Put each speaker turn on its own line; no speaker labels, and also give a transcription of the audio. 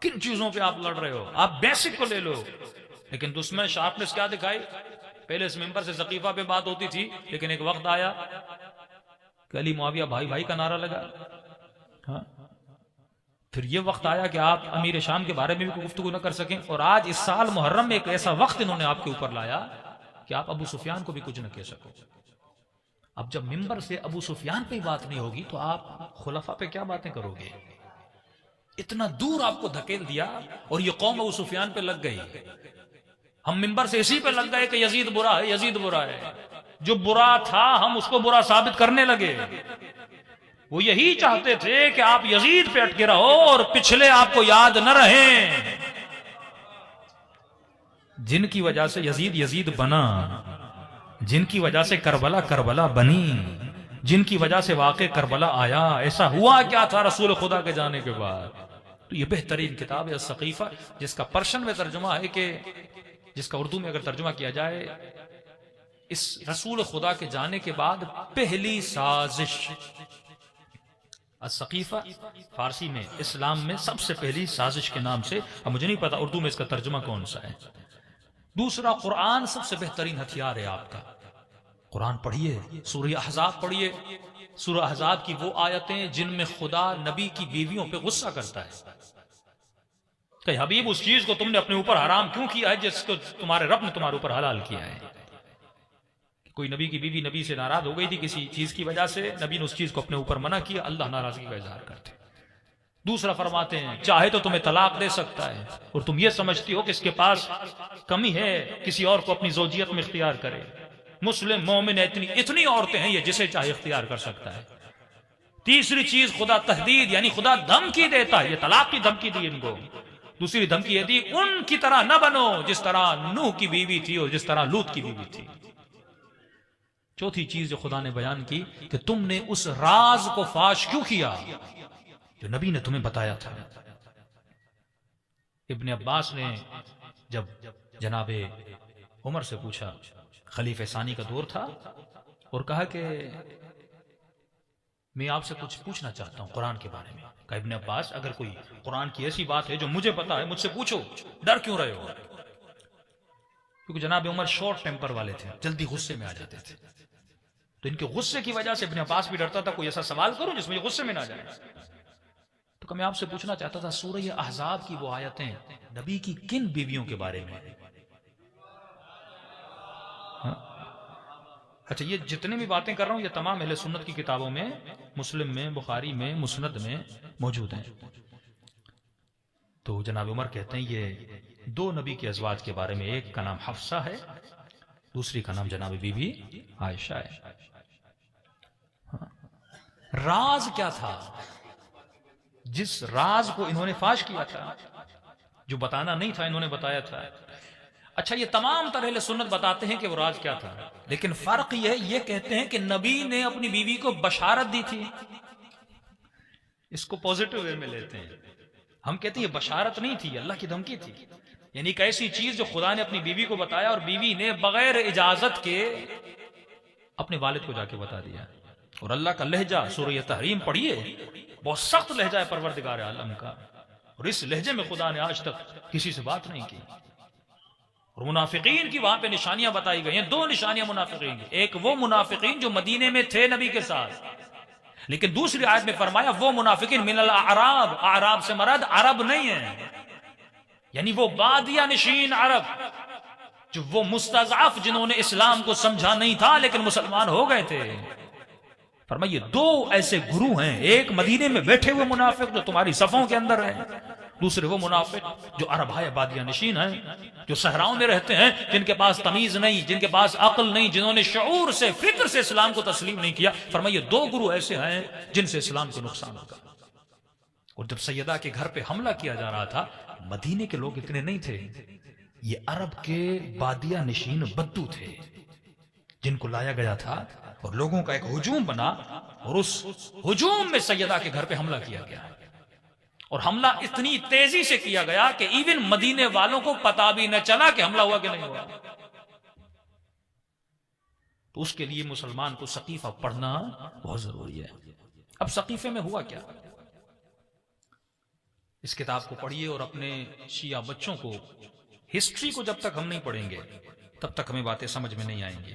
کن چیزوں پہ آپ لڑ رہے ہو؟ آپ بیسک کو لے لو. لیکن تو اس میں شارپنس کیا دکھائی؟ پہلے اس ممبر سے سقیفہ پہ بات ہوتی تھی، لیکن ایک وقت آیا کہ علی معاویہ بھائی بھائی کا نعرہ لگا. ہاں، پھر یہ وقت آیا کہ آپ امیر شام کے بارے میں بھی کوئی گفتگو نہ کر سکیں. اور آج اس سال محرم میں ایک ایسا وقت انہوں نے آپ کے اوپر لایا کہ آپ ابو سفیان کو بھی کچھ نہ کہہ سکو. اب جب ممبر سے ابو سفیان پہ بات نہیں ہوگی تو آپ خلفاء پہ کیا باتیں کرو گے؟ اتنا دور آپ کو دھکیل دیا اور یہ قوم ابو سفیان پہ لگ گئی. ہم ممبر سے اسی پہ لگ گئے کہ یزید برا ہے، یزید برا ہے. جو برا تھا ہم اس کو برا ثابت کرنے لگے. وہ یہی چاہتے تھے کہ آپ یزید پہ اٹکے رہو اور پچھلے آپ کو یاد نہ رہیں، جن کی وجہ سے یزید یزید بنا، جن کی وجہ سے کربلا کربلا بنی، جن کی وجہ سے واقع کربلا آیا. ایسا ہوا کیا تھا رسول خدا کے جانے کے بعد؟ تو یہ بہترین کتاب ہے السقیفہ، جس کا پرشن میں ترجمہ ہے کہ جس کا اردو میں اگر ترجمہ کیا جائے، اس رسول خدا کے جانے کے بعد پہلی سازش. السقیفہ فارسی میں اسلام میں سب سے پہلی سازش کے نام سے، اب مجھے نہیں پتا اردو میں اس کا ترجمہ کون سا ہے. دوسرا، قرآن سب سے بہترین ہتھیار ہے آپ کا. قرآن پڑھیے، سورہ احزاب پڑھیے. سورہ احزاب کی وہ آیتیں جن میں خدا نبی کی بیویوں پہ غصہ کرتا ہے کہ حبیب اس چیز کو تم نے اپنے اوپر حرام کیوں کیا ہے جس کو تمہارے رب نے تمہارے اوپر حلال کیا ہے. کوئی نبی کی بیوی نبی سے ناراض ہو گئی تھی کسی چیز کی وجہ سے، نبی نے اس چیز کو اپنے اوپر منع کیا، اللہ ناراضگی کا اظہار کرتے. دوسرا فرماتے ہیں چاہے تو تمہیں طلاق دے سکتا ہے اور تم یہ سمجھتی ہو کہ اس کے پاس کمی ہے کسی اور کو اپنی زوجیت میں اختیار کرے. مسلم مومن اتنی عورتیں ہیں یہ جسے چاہے اختیار کر سکتا ہے. تیسری چیز خدا تحدید، یعنی خدا دھمکی دیتا ہے، یہ طلاق کی دھمکی دی ان کو. دوسری دھمکی یہ دی ان کی طرح نہ بنو جس طرح نوح کی بیوی تھی اور جس طرح لوط کی بیوی تھی. چوتھی چیز جو خدا نے بیان کی کہ تم نے اس راز کو فاش کیوں کیا جو نبی نے تمہیں بتایا تھا. ابن عباس نے جب جناب عمر سے پوچھا، خلیفہ ثانی کا دور تھا، اور کہا کہ میں آپ سے کچھ پوچھنا چاہتا ہوں قرآن کے بارے میں. کہا ابن عباس اگر کوئی قرآن کی ایسی بات ہے جو مجھے پتا ہے مجھ سے پوچھو، ڈر کیوں رہے ہو؟ کیونکہ جناب عمر شارٹ ٹیمپر والے تھے، جلدی غصے میں آ جاتے تھے. تو ان کے غصے کی وجہ سے ابن عباس بھی ڈرتا تھا کوئی ایسا سوال کروں جس میں یہ غصے میں نہ جائے. تو میں آپ سے پوچھنا چاہتا تھا سورہ احزاب کی وہ آیتیں نبی کی کن بیویوں کے بارے میں؟ اچھا، یہ جتنے بھی باتیں کر رہا ہوں یہ تمام اہل سنت کی کتابوں میں، مسلم میں، بخاری میں، مسند میں موجود ہیں. تو جناب عمر کہتے ہیں یہ دو نبی کے ازواج کے بارے میں، ایک کا نام حفصہ ہے، دوسری کا نام جناب بی بی عائشہ ہے. راز کیا تھا جس راز کو انہوں نے فاش کیا تھا؟ جو بتانا نہیں تھا انہوں نے بتایا تھا. اچھا، یہ تمام طرح اہل سنت بتاتے ہیں کہ وہ راز کیا تھا، لیکن فرق یہ کہتے ہیں کہ نبی نے اپنی بیوی کو بشارت دی تھی. اس کو پوزیٹو وے میں لیتے ہیں. ہم کہتے ہیں یہ بشارت نہیں تھی، اللہ کی دھمکی تھی. یعنی ایک ایسی چیز جو خدا نے اپنی بیوی کو بتایا اور بیوی نے بغیر اجازت کے اپنے والد کو جا کے بتا دیا. اور اللہ کا لہجہ سورہ تحریم پڑھیے، بہت سخت لہجہ ہے پروردگار عالم کا، اور اس لہجے میں خدا نے آج تک کسی سے بات نہیں کی. اور منافقین کی وہاں پہ نشانیاں بتائی گئی ہیں. دو نشانیاں منافقین کی. ایک وہ منافقین جو مدینے میں تھے نبی کے ساتھ، لیکن دوسری آیت میں فرمایا وہ منافقین من الاعراب، اعراب سے مراد عرب نہیں ہیں، یعنی وہ بادیہ نشین عرب، جو وہ مستضعف جنہوں نے اسلام کو سمجھا نہیں تھا لیکن مسلمان ہو گئے تھے. فرمایا یہ دو ایسے گروہ ہیں، ایک مدینے میں بیٹھے ہوئے منافق جو تمہاری صفوں کے اندر ہیں، دوسرے وہ منافق جو عرب ہے، بادیہ نشین ہیں، جو صحراؤں میں رہتے ہیں، جن کے پاس تمیز نہیں، جن کے پاس عقل نہیں، جنہوں نے شعور سے، فکر سے اسلام کو تسلیم نہیں کیا. فرمایا یہ دو گروہ ایسے ہیں جن سے اسلام کو نقصان ہوگا. اور جب سیدہ کے گھر پہ حملہ کیا جا رہا تھا، مدینے کے لوگ اتنے نہیں تھے، یہ عرب کے بادیہ نشین بدو تھے جن کو لایا گیا تھا، اور لوگوں کا ایک ہجوم بنا، اور اس ہجوم میں سیدہ کے گھر پہ حملہ کیا گیا. اور حملہ اتنی تیزی سے کیا گیا کہ ایون مدینے والوں کو پتا بھی نہ چلا کہ حملہ ہوا کہ نہیں ہوا. تو اس کے لیے مسلمان کو سقیفہ پڑھنا بہت ضروری ہے. اب سقیفے میں ہوا کیا؟ اس کتاب کو پڑھیے اور اپنے شیعہ بچوں کو ہسٹری کو جب تک ہم نہیں پڑھیں گے تب تک ہمیں باتیں سمجھ میں نہیں آئیں گی.